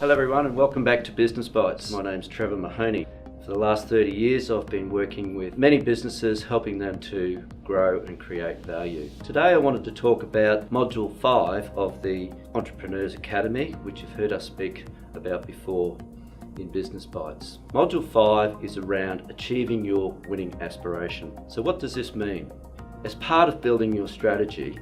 Hello everyone and welcome back to Business Bites. My name's Trevor Mahony. For the last 30 years I've been working with many businesses, helping them to grow and create value. Today I wanted to talk about Module 5 of the Entrepreneurs Academy, which you've heard us speak about before in Business Bites. Module 5 is around achieving your winning aspiration. So what does this mean? As part of building your strategy,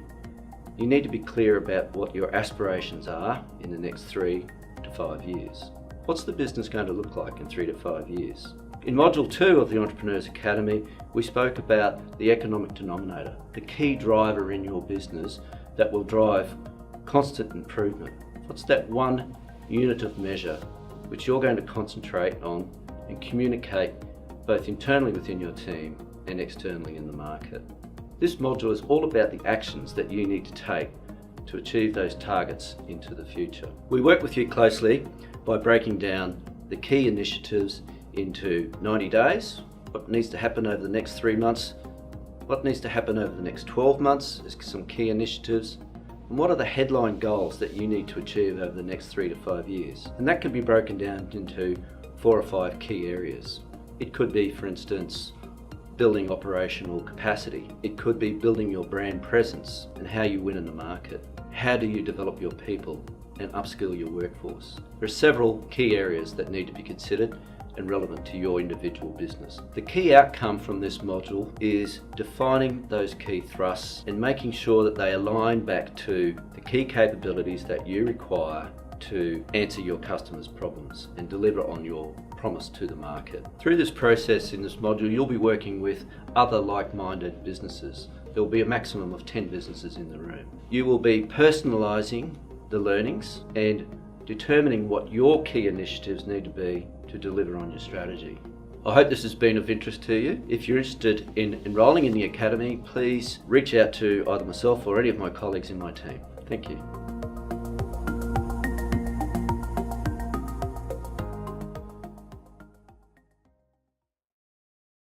you need to be clear about what your aspirations are in the next 3 to 5 years. What's the business going to look like in 3 to 5 years? In Module 2 of the Entrepreneurs Academy, we spoke about the economic denominator, the key driver in your business that will drive constant improvement. What's that one unit of measure which you're going to concentrate on and communicate both internally within your team and externally in the market? This module is all about the actions that you need to take to achieve those targets into the future. We work with you closely by breaking down the key initiatives into 90 days, what needs to happen over the next 3 months, what needs to happen over the next 12 months as some key initiatives, and what are the headline goals that you need to achieve over the next 3 to 5 years. And that can be broken down into 4 or 5 key areas. It could be, for instance, building operational capacity. It could be building your brand presence and how you win in the market. How do you develop your people and upskill your workforce? There are several key areas that need to be considered and relevant to your individual business. The key outcome from this module is defining those key thrusts and making sure that they align back to the key capabilities that you require to answer your customers' problems and deliver on your promise to the market. Through this process in this module, you'll be working with other like-minded businesses. There will be a maximum of 10 businesses in the room. You will be personalising the learnings and determining what your key initiatives need to be to deliver on your strategy. I hope this has been of interest to you. If you're interested in enrolling in the Academy, please reach out to either myself or any of my colleagues in my team. Thank you.